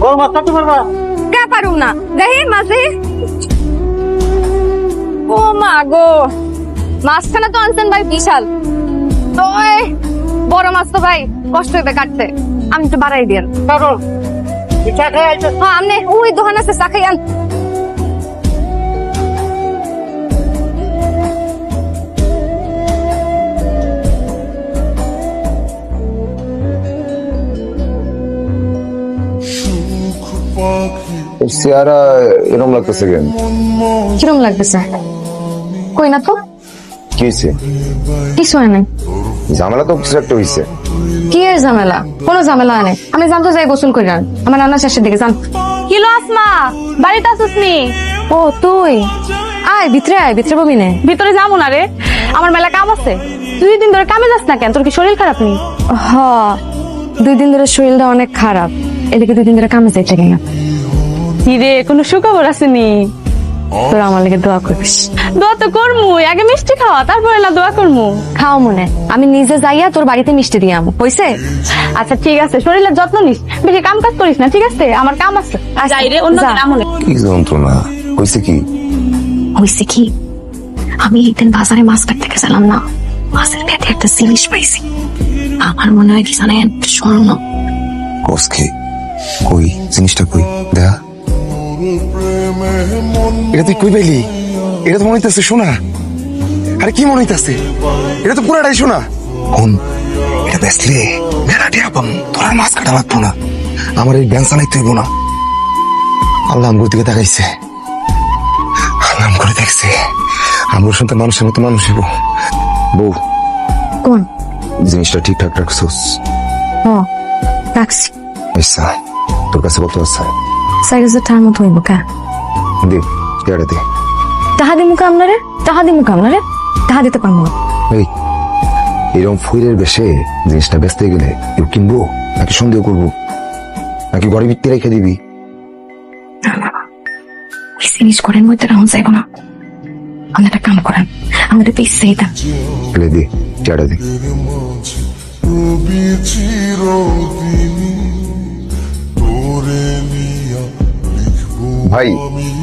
বড় মাছ কাটতে পারবা? কে পারুম না, দেখি মাছ দেখি। ও মা গো, মাছখানা তো আনছেন ভাই বিশাল। তো বড় মাছ তো ভাই কষ্ট হইবে কাটতে, আমি একটু বাড়াই দিন। কারণ চা খাই আইছে। হ্যাঁ আপনি ওই দোকান আছে চা খাই আন। চেহারা এরকম লাগতেছে কেন? কিরম লাগতেছে? কই না তো কি হয়েছে? কিছু হয় নাই। ঝামেলা তো কিছু একটা হয়েছে। কি এর ঝামেলা? কোনো ঝামেলা নেই, আমি জানতো যাই গোসল করে আন, আমার রান্না শেষের দিকে যান। কিলো আসমা, বাড়িতে আসিস নি? ও তুই আয় ভিতরে, আয় ভিতরে ববি নে। ভিতরে যাবো না রে, আমার মেলা কাম আছে। 2 দিন ধরে কামে যাস না কেন? তোর কি শরীর খারাপ নেই? হ 2 দিন ধরে শরীরটা অনেক খারাপ, এদিকে 2 দিন ধরে কামে যাইতে কিনা। কি রে, কোনো সুখবর আসেনি? তোর আমার লেগে দোয়া করিস। দোয়া তো করমু, আগে মিষ্টি খাওয়া, তারপরে না দোয়া করমু। খাও মনে, আমি নিজে যাইয়া তোর বাড়িতে মিষ্টি দিয়ে আমু, হইছে? আচ্ছা ঠিক আছে, শরীরের যত্ন নিস, বেশি কাম কাজ করিস না, ঠিক আছে? আমার কাম আছে, যাই রে, অন্য দিন আমনে। কি যন্ত্রণা হয়েছে? কি হইছে কি, আমি একদিন বাজারে মাছ কাটতে গেছিলাম না, মাছের পেটে একটা জিনিস পাইছি, আমার মনে হয় কি জানেন, স্বর্ণ। কসকে কই জিনিসটা কই দেখা? এটা তুই কই পাইলি? এটা তো মনে হইতেছে সোনা। আরে কি মনে হইতেছে? এটা তো পুরাটাই সোনা। কোন এটা বেসলে মেলাটি আপন তোর আর মাছ কাটা লাগবো না, আমার এই ব্যাংক চালাইতে হইব না। আল্লাহ আমগুর দিকে তাকাইছে, আল্লাহ আম করে দেখছে আমগুর সন্তান মানুষের মতো মানুষ হইব। বউ কোন জিনিসটা ঠিকঠাক রাখছোস? ও রাখছি। আচ্ছা তোর কাছে কত আছে? 4000 মতো হইব। কা দে কেড়ে দে। টাহা দিমু কামনারে, টাহা দিমু কামনারে, টাহা দিতে পারবো না। এই এরকম ফুলের বেশে জিনিসটা বেচতে গেলে কেউ কিনবো নাকি সন্দেহ করবো, নাকি ঘরে ভিত্তি রেখে দিবি? ওই জিনিস করেন মধ্যে রাউন্ড যাইব না, আপনি একটা কাম করেন, আমাদের পেয়েছে এটা ফেলে দে, চেড়ে দে। ভাই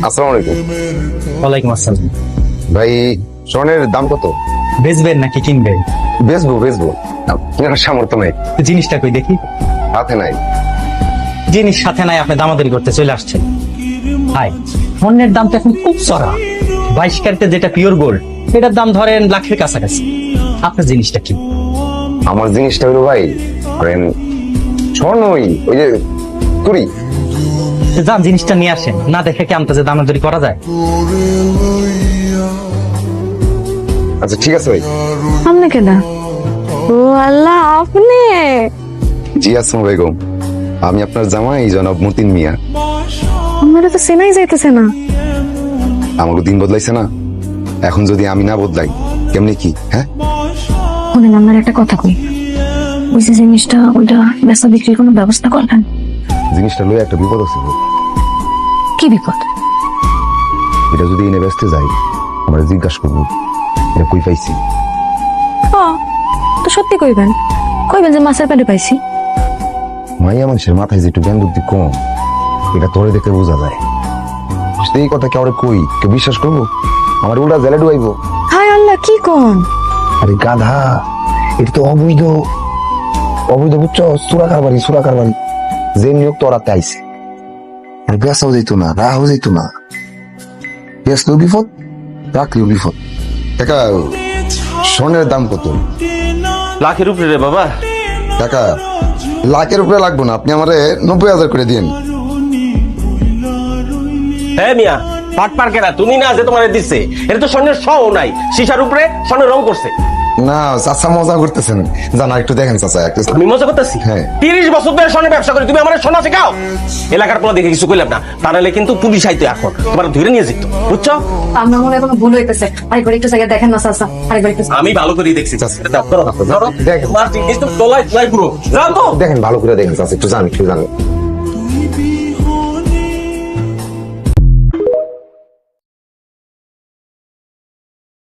আসসালামু আলাইকুম। ওয়ালাইকুম আসসালাম। ভাই স্বর্ণের দাম কত? বেচবেন নাকি কিনবেন? বেচবো বেচবো, কেনার সামর্থ্য নাই। জিনিসটা কই দেখি। হাতে নাই। জিনিস সাথে নাই, আপনি দামাদারি করতে চলে আসছেন। হাই, স্বর্ণের দাম তো এখন খুব চড়া। 22 ক্যারেটে যেটা পিওর গোল্ড, এটার দাম ধরেন লাখের কাছাকাছি। আপনার জিনিসটা কি? আমার জিনিসটা হলো ভাই ধরেন স্বর্ণই, ওই যে তুরি। যান জিনিসটা নিয়ে আসেন, না দেখে কি আমতে যে দামাদারি করা যায়? আচ্ছা ঠিক আছে ভাই। আপনি কেনা? ও আল্লাহ, আপনি? জি আসসালামু আলাইকুম, আমি আপনার জামাই জনাব মতিন মিয়া। আমার তো চেনাই যাইতেছে না। আমারও দিন বদলাইছে না, এখন যদি আমি না বদলাই কেমনি কি? হ্যাঁ শুনেন, আমার একটা কথা কই, ওই যে জিনিসটা ওইটা বেচা বিক্রির কোনো ব্যবস্থা করলেন? জিনিসটা লয়ে একটা বিপদ আছে। কি বিপদ? এটা যদি এনে ব্যস্ত যাই, আমরা জিজ্ঞাসা করবো এটা কই পাইছি। তো সত্যি কইবেন, কইবেন যে মাছের পেটে পাইছি। মাইয়া মানুষের মাথায় যে একটু জ্ঞান বুদ্ধি কম, এটা তোরে দেখে বোঝা যায়। এই কথা কেউ কই কেউ বিশ্বাস করবো? আমার উল্টা জেলে ডুবাইবো। হায় আল্লাহ, কি কোন? আরে গাধা, এটা তো অবৈধ, অবৈধ বুঝছো? সুরাকার বাড়ি যে নিয়োগ তোরাতে আইছে। আর বেসাও যেত না, রাহও যেত না, বেসলেও বিপদ, রাখলেও বিপদ। কাকা স্বর্ণের দাম কত? লাখের উপরে রে বাবা। কাকা লাখের উপরে লাগবো না, আপনি আমারে 90,000 করে দিন। হ্যাঁ মিয়া, পাট পার কেনা তুমি না যে তোমার দিচ্ছে, এটা তো স্বর্ণের শও নাই, সীসার উপরে স্বর্ণের রং করছে। না চাচা মজা করতেছেন, জানা একটু দেখেন চাচা। আমি মজা করতেছি? হ্যাঁ। 30 বছর ধরে স্বর্ণের ব্যবসা করি, তুমি আমার সোনা শেখাও? এলাকার পোলা দেখে কিছু কইলাম না, তা নাহলে কিন্তু পুলিশ আইতো এখন, তোমার ধরে নিয়ে যেত, বুঝছো? আপনার মনে হয় কোনো ভুল হইতেছে, আরেকবার একটু জায়গা দেখেন না চাচা, আরেকবার একটু। আমি ভালো করে দেখছি। দেখেন। তোমার জিনিস তো তোলাই পুরো, যাও তো। দেখেন ভালো করে দেখেন চাচা, একটু জান।